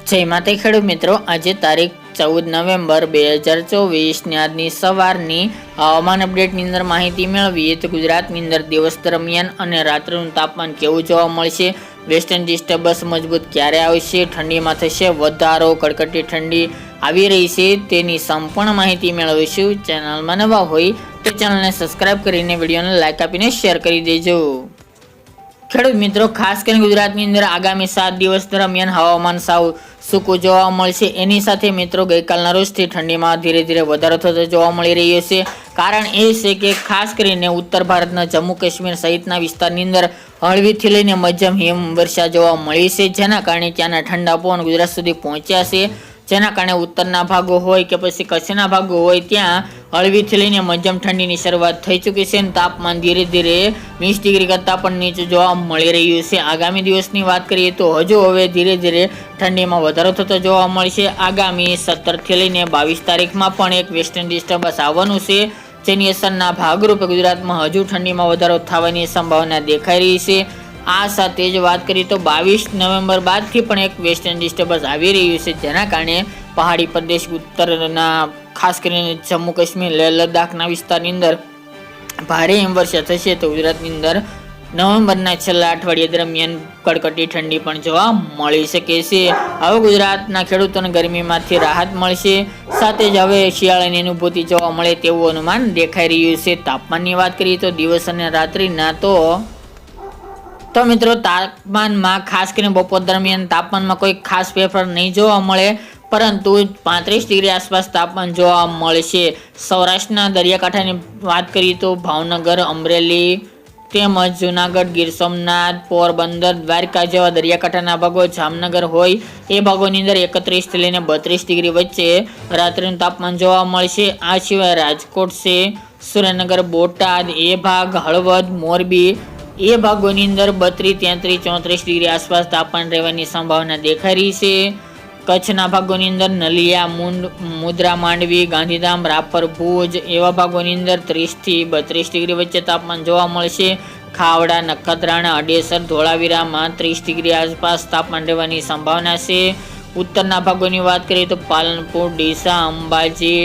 જય માતા ખેડૂત મિત્રો, આજે તારીખ 14 નવેમ્બર 2024 ની આજની સવારની હવામાન અપડેટની અંદર માહિતી મેળવીએ તો ગુજરાતની અંદર દિવસ દરમિયાન અને રાત્રિનું તાપમાન કેવું જોવા મળશે, વેસ્ટર્ન ડિસ્ટર્બન્સ મજબૂત ક્યારે આવશે, ઠંડીમાં થશે વધારો, કડકડતી ઠંડી આવી રહી છે તેની સંપૂર્ણ માહિતી મેળવીશું। ચેનલમાં નવા હોય તો ચેનલને સબસ્ક્રાઇબ કરીને વિડીયોને લાઇક આપીને શેર કરી દેજો। ખેડૂત મિત્રો, ખાસ કરીને ગુજરાતની અંદર આગામી 7 દિવસ દરમિયાન હવામાન સાવ સૂકું જોવા મળશે। એની સાથે મિત્રો ગઈકાલના રોજથી ઠંડીમાં ધીરે ધીરે વધારો થતો જોવા મળી રહ્યો છે। કારણ એ છે કે ખાસ કરીને ઉત્તર ભારતના જમ્મુ કાશ્મીર સહિતના વિસ્તારની અંદર હળવીથી લઈને મધ્યમ હિમવર્ષા જોવા મળી છે, જેના કારણે ત્યાંના ઠંડા પવન ગુજરાત સુધી પહોંચ્યા છે। જેના કારણે ઉત્તરના ભાગો હોય કે પછી કચ્છના ભાગો હોય ત્યાં હળવીથી લઈને મધ્યમ ઠંડીની શરૂઆત થઈ ચૂકી છે અને તાપમાન ધીરે ધીરે 20 ડિગ્રી કરતાં પણ નીચું જોવા મળી રહ્યું છે। આગામી દિવસની વાત કરીએ તો હજુ હવે ધીરે ધીરે ઠંડીમાં વધારો થતો જોવા મળશે। આગામી 17થી લઈને 22 તારીખમાં પણ એક વેસ્ટર્ન ડિસ્ટર્બન્સ આવવાનું છે, જેની અસરના ભાગરૂપે ગુજરાતમાં હજુ ઠંડીમાં વધારો થવાની સંભાવના દેખાઈ રહી છે। આ સાથે જ વાત કરીએ તો 22 નવેમ્બર બાદથી પણ એક વેસ્ટર્ન ડિસ્ટર્બન્સ આવી રહ્યું છે, જેના કારણે પહાડી પ્રદેશ ઉત્તરના ખાસ કરીને જમ્મુ કાશ્મીર લેહ લદ્દાખના વિસ્તારની અંદર ભારે હિમવર્ષા થશે। તો ગુજરાતની અંદર નવેમ્બરના છેલ્લા અઠવાડિયા દરમિયાન કડકડતી ઠંડી પણ જોવા મળી શકે છે। હવે ગુજરાતના ખેડૂતોને ગરમીમાંથી રાહત મળશે, સાથે જ હવે શિયાળાની અનુભૂતિ જોવા મળે તેવું અનુમાન દેખાઈ રહ્યું છે। તાપમાનની વાત કરીએ તો દિવસ અને રાત્રિના તો મિત્રો તાપમાનમાં ખાસ કરીને બપોર દરમિયાન તાપમાનમાં કોઈ ખાસ ફેરફાર નહીં જોવા મળે, પરંતુ 35 ડિગ્રી આસપાસ તાપમાન જોવા મળશે। સૌરાષ્ટ્રના દરિયાકાંઠાની વાત કરીએ તો ભાવનગર, અમરેલી તેમજ જુનાગઢ, ગીર સોમનાથ, પોરબંદર, દ્વારકા જેવા દરિયાકાંઠાના ભાગો, જામનગર હોય એ ભાગોની અંદર 31 થી લઈને 32 ડિગ્રી વચ્ચે રાત્રિનું તાપમાન જોવા મળશે। આ સિવાય રાજકોટ છે, સુરેન્દ્રનગર, બોટાદ એ ભાગ, હળવદ, મોરબી એ ભાગોની અંદર 32, 33, 34 ડિગ્રી આસપાસ તાપમાન રહેવાની સંભાવના દેખાઈ રહી છે। કચ્છના ભાગોની અંદર નલિયા, મુદ્રા, માંડવી, ગાંધીધામ, રાપર, ભુજ એવા ભાગોની અંદર 30 થી 32 ડિગ્રી વચ્ચે તાપમાન જોવા મળશે। ખાવડા, નખત્રાણા, અડેસર, ધોળાવીરામાં 30 ડિગ્રી આસપાસ તાપમાન રહેવાની સંભાવના છે। ઉત્તરના ભાગોની વાત કરીએ તો પાલનપુર, ડીસા, અંબાજી,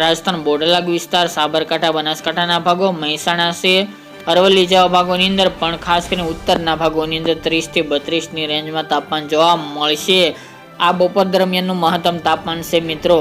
રાજસ્થાન બોર્ડર વિસ્તાર, સાબરકાંઠા, બનાસકાંઠાના ભાગો, મહેસાણા છે, અરવલ્લી જેવા ભાગોની અંદર પણ ખાસ કરીને ઉત્તરના ભાગોની અંદર 30 થી 32 ની રેન્જમાં તાપમાન જોવા મળશે। આ બપોર દરમિયાનનું મહત્તમ તાપમાન છે મિત્રો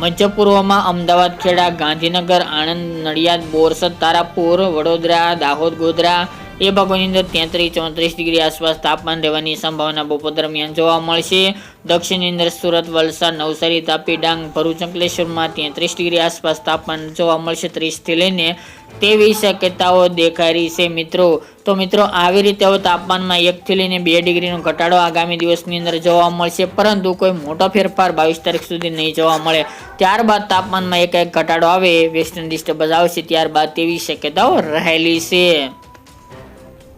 મધ્ય પૂર્વમાં અમદાવાદ, ખેડા, ગાંધીનગર, આણંદ, નડિયાદ, બોરસદ, તારાપુર, વડોદરા, દાહોદ, ગોધરા એ ભાગોની અંદર 33, 34 ડિગ્રી આસપાસ તાપમાન રહેવાની સંભાવના બપોર દરમિયાન જોવા મળશે। દક્ષિણની અંદર સુરત, વલસાડ, નવસારી, તાપી, ડાંગ, ભરૂચ, અંકલેશ્વરમાં 33 ડિગ્રી આસપાસ તાપમાન જોવા મળશે, 30 થી લઈને તેવી શક્યતાઓ દેખાઈ રહી છે મિત્રો। તો મિત્રો આવી રીતે હવે તાપમાનમાં 1 થી લઈને 2 ડિગ્રીનો ઘટાડો આગામી દિવસની અંદર જોવા મળશે, પરંતુ કોઈ મોટો ફેરફાર 22 તારીખ સુધી નહીં જોવા મળે। ત્યારબાદ તાપમાનમાં એક ઘટાડો આવે, વેસ્ટર્ન ડિસ્ટર્બન્સ આવશે, ત્યારબાદ તેવી શક્યતાઓ રહેલી છે।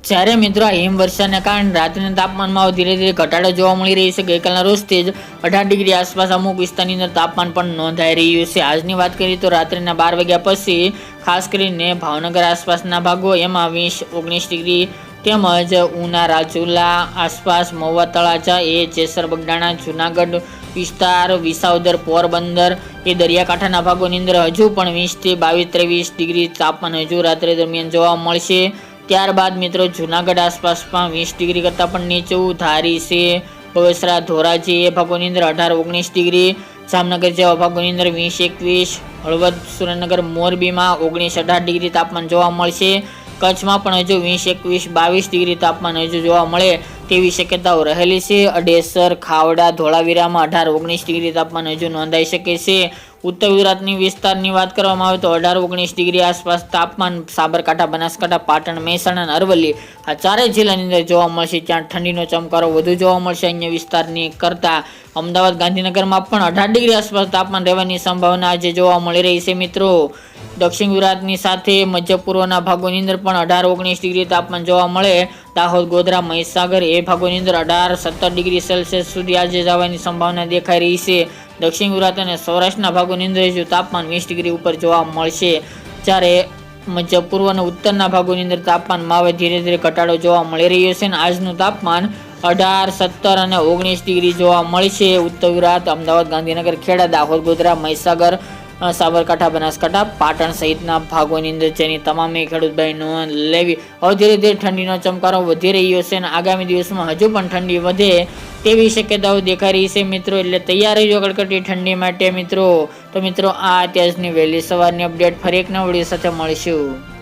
જ્યારે મિત્રો આ હિમવર્ષાને કારણે રાત્રિના તાપમાનમાં ધીરે ધીરે ઘટાડો જોવા મળી રહ્યો છે। ગઈકાલના રોજથી જ 18 ડિગ્રી આસપાસ અમુક વિસ્તારની અંદર તાપમાન પણ નોંધાઈ રહ્યું છે। આજની વાત કરીએ તો રાત્રિના 12 વાગ્યા પછી ખાસ કરીને ભાવનગર આસપાસના ભાગો એમાં 20-19 ડિગ્રી તેમજ ઉના, રાજુલા આસપાસ, મહુવા, તળાજા એ જેસર, બગડાણા, જુનાગઢ વિસ્તાર, વિસાવદર, પોરબંદર એ દરિયાકાંઠાના ભાગોની અંદર હજુ પણ 20 થી 22-23 ડિગ્રી તાપમાન હજુ રાત્રે દરમિયાન જોવા મળશે। ત્યારબાદ મિત્રો જુનાગઢ આસપાસમાં 20 ડિગ્રી કરતાં પણ નીચું, ધારી છે, બગસરા, ધોરાજી એ ભાગોની અંદર 18-19 ડિગ્રી, જામનગર જેવા ભાગોની અંદર 20-21, હળવદ, સુરેન્દ્રનગર, મોરબીમાં 19-18 ડિગ્રી તાપમાન જોવા મળશે। કચ્છમાં પણ હજુ 20-21-22 ડિગ્રી તાપમાન હજુ જોવા મળે તેવી શક્યતાઓ રહેલી છે। અડેસર, ખાવડા, ધોળાવીરામાં 18-19 ડિગ્રી તાપમાન હજુ નોંધાઈ શકે છે। ઉત્તર ગુજરાતની વિસ્તારની વાત કરવામાં આવે તો 18-19 ડિગ્રી આસપાસ તાપમાન સાબરકાંઠા, બનાસકાંઠા, પાટણ, મહેસાણા અને અરવલ્લી આ ચારેય જિલ્લાની અંદર જોવા મળશે, ત્યાં ઠંડીનો ચમકારો વધુ જોવા મળશે અન્ય વિસ્તારની કરતાં। અમદાવાદ, ગાંધીનગરમાં પણ 18 ડિગ્રી આસપાસ તાપમાન રહેવાની સંભાવના આજે જોવા મળી રહી છે મિત્રો। દક્ષિણ ગુજરાતની સાથે મધ્ય પૂર્વના ભાગોની અંદર પણ 18-19 ડિગ્રી તાપમાન જોવા મળે। દાહોદ, ગોધરા, મહીસાગર એ ભાગોની અંદર 18-17 ડિગ્રી સેલ્સિયસ સુધી આજે જવાની સંભાવના દેખાઈ રહી છે। દક્ષિણ ગુજરાત અને સૌરાષ્ટ્રના ભાગોની અંદર હજુ તાપમાન 20 ડિગ્રી ઉપર જોવા મળશે, જ્યારે મધ્ય પૂર્વ અને ઉત્તરના ભાગોની અંદર તાપમાનમાં હવે ધીરે ધીરે ઘટાડો જોવા મળી રહ્યો છે અને આજનું તાપમાન 18, 17 અને 19 ડિગ્રી જોવા મળશે. ઉત્તર ગુજરાત, અમદાવાદ, ગાંધીનગર, ખેડા, દાહોદ, ગોધરા, મહીસાગર, સાબરકાંઠા, બનાસકાંઠા, પાટણ સહિતના ભાગોની અંદર જેની તમામે ખેડૂતભાઈ નોંધ લેવી. હવે ધીરે ધીરે ઠંડીનો ચમકારો વધી રહ્યો છે અને આગામી દિવસમાં હજુ પણ ઠંડી વધે તેવી શક્યતાઓ દેખાઈ રહી છે મિત્રો. એટલે તૈયાર રહેજો કડકડતી ઠંડી માટે મિત્રો. તો મિત્રો આ અત્યારની વહેલી સવારની અપડેટ ફરી એક નવા વિડીયો સાથે મળીશું.